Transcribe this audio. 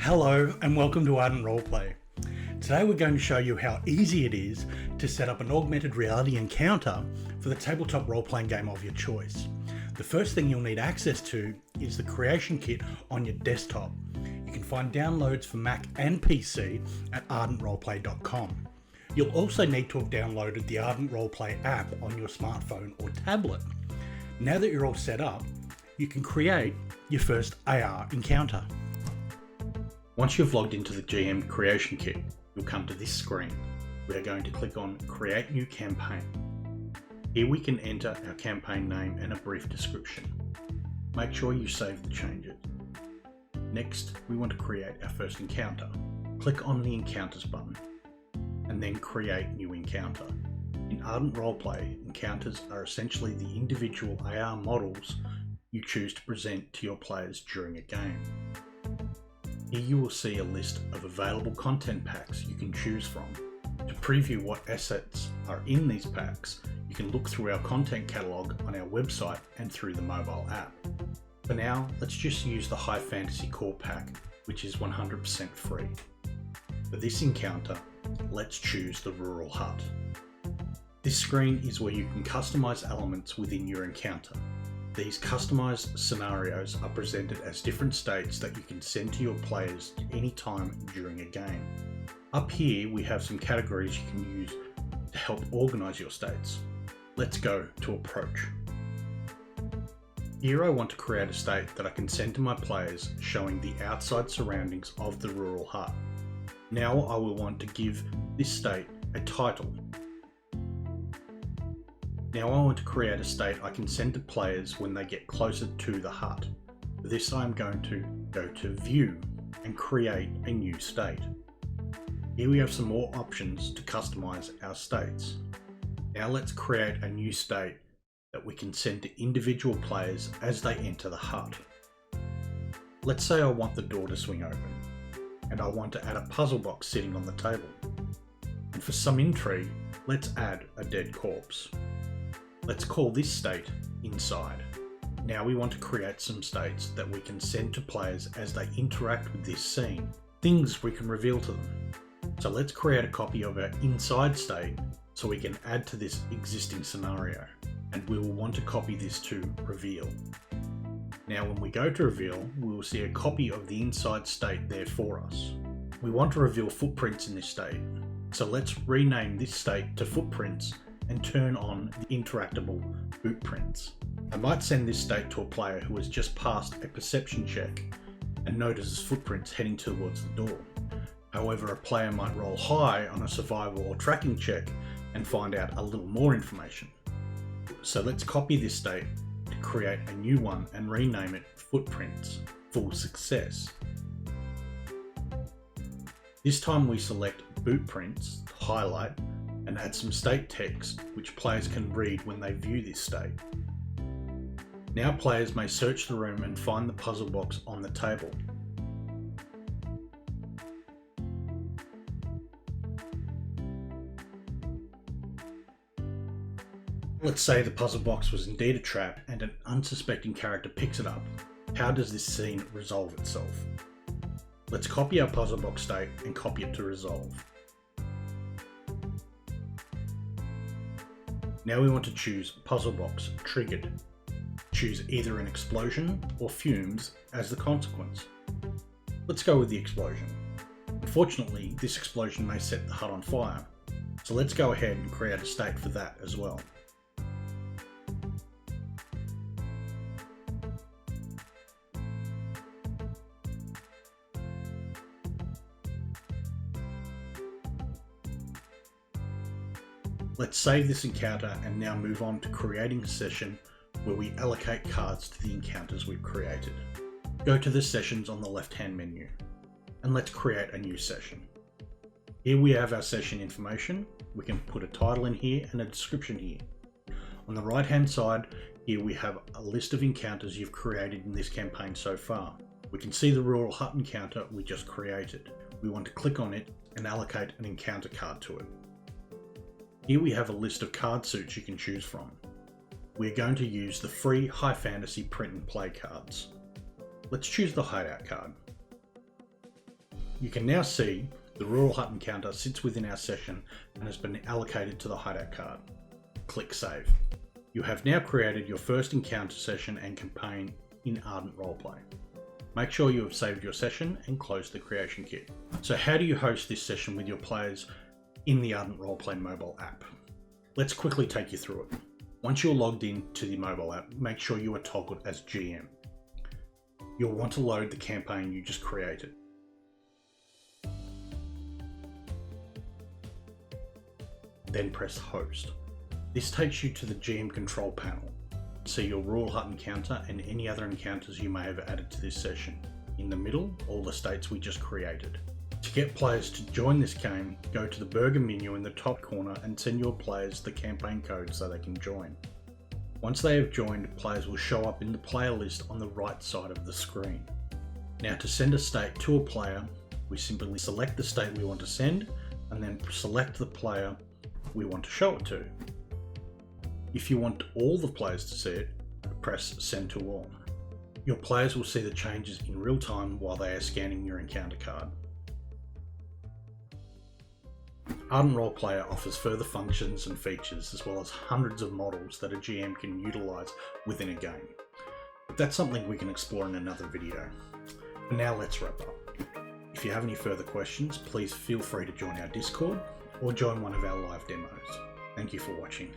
Hello and welcome to Ardent Roleplay. Today we're going to show you how easy it is to set up an augmented reality encounter for the tabletop role-playing game of your choice. The first thing you'll need access to is the creation kit on your desktop. You can find downloads for Mac and PC at ardentroleplay.com. You'll also need to have downloaded the Ardent Roleplay app on your smartphone or tablet. Now that you're all set up, you can create your first AR encounter. Once you've logged into the GM creation kit, you'll come to this screen. We are going to click on Create New Campaign. Here we can enter our campaign name and a brief description. Make sure you save the changes. Next, we want to create our first encounter. Click on the Encounters button, and then Create New Encounter. In Ardent Roleplay, encounters are essentially the individual AR models you choose to present to your players during a game. Here you will see a list of available content packs you can choose from. To preview what assets are in these packs, you can look through our content catalogue on our website and through the mobile app. For now, let's just use the High Fantasy Core pack, which is 100% free. For this encounter, let's choose the Rural Hut. This screen is where you can customise elements within your encounter. These customised scenarios are presented as different states that you can send to your players anytime during a game. Up here we have some categories you can use to help organise your states. Let's go to Approach. Here I want to create a state that I can send to my players showing the outside surroundings of the Rural Hut. Now I will want to give this state a title. Now I want to create a state I can send to players when they get closer to the hut. For this I'm going to go to View and create a new state. Here we have some more options to customize our states. Now let's create a new state that we can send to individual players as they enter the hut. Let's say I want the door to swing open, and I want to add a puzzle box sitting on the table. And for some intrigue, let's add a dead corpse. Let's call this state Inside. Now we want to create some states that we can send to players as they interact with this scene, things we can reveal to them. So let's create a copy of our Inside state so we can add to this existing scenario, and we will want to copy this to Reveal. Now when we go to Reveal, we will see a copy of the Inside state there for us. We want to reveal footprints in this state, so let's rename this state to Footprints and turn on the interactable boot prints. I might send this state to a player who has just passed a perception check and notices footprints heading towards the door. However, a player might roll high on a survival or tracking check and find out a little more information. So let's copy this state to create a new one and rename it Footprints Full Success. This time we select boot prints to highlight and add some state text which players can read when they view this state. Now players may search the room and find the puzzle box on the table. Let's say the puzzle box was indeed a trap and an unsuspecting character picks it up. How does this scene resolve itself? Let's copy our puzzle box state and copy it to Resolve. Now we want to choose Puzzle Box Triggered. Choose either an explosion or fumes as the consequence. Let's go with the explosion. Unfortunately, this explosion may set the hut on fire, so let's go ahead and create a state for that as well. Let's save this encounter and now move on to creating a session where we allocate cards to the encounters we've created. Go to the sessions on the left-hand menu and let's create a new session. Here we have our session information. We can put a title in here and a description here. On the right-hand side, here we have a list of encounters you've created in this campaign so far. We can see the Rural Hut encounter we just created. We want to click on it and allocate an encounter card to it. Here we have a list of card suits you can choose from. We're going to use the free High Fantasy print and play cards. Let's choose the Hideout card. You can now see the rural hut encounter sits within our session and has been allocated to the hideout card. Click Save. You have now created your first encounter session and campaign in Ardent Roleplay. Make sure you have saved your session and close the creation kit. So how do you host this session with your players in the Ardent Roleplay mobile app? Let's quickly take you through it. Once you're logged in to the mobile app, make sure you are toggled as GM. You'll want to load the campaign you just created. Then press Host. This takes you to the GM control panel. See your rural hut encounter and any other encounters you may have added to this session. In the middle, all the states we just created. To get players to join this game, go to the burger menu in the top corner and send your players the campaign code so they can join. Once they have joined, players will show up in the player list on the right side of the screen. Now to send a state to a player, we simply select the state we want to send and then select the player we want to show it to. If you want all the players to see it, press Send to All. Your players will see the changes in real time while they are scanning your encounter card. Ardent Roleplayer offers further functions and features as well as hundreds of models that a GM can utilise within a game. But that's something we can explore in another video. For now, let's wrap up. If you have any further questions, please feel free to join our Discord or join one of our live demos. Thank you for watching.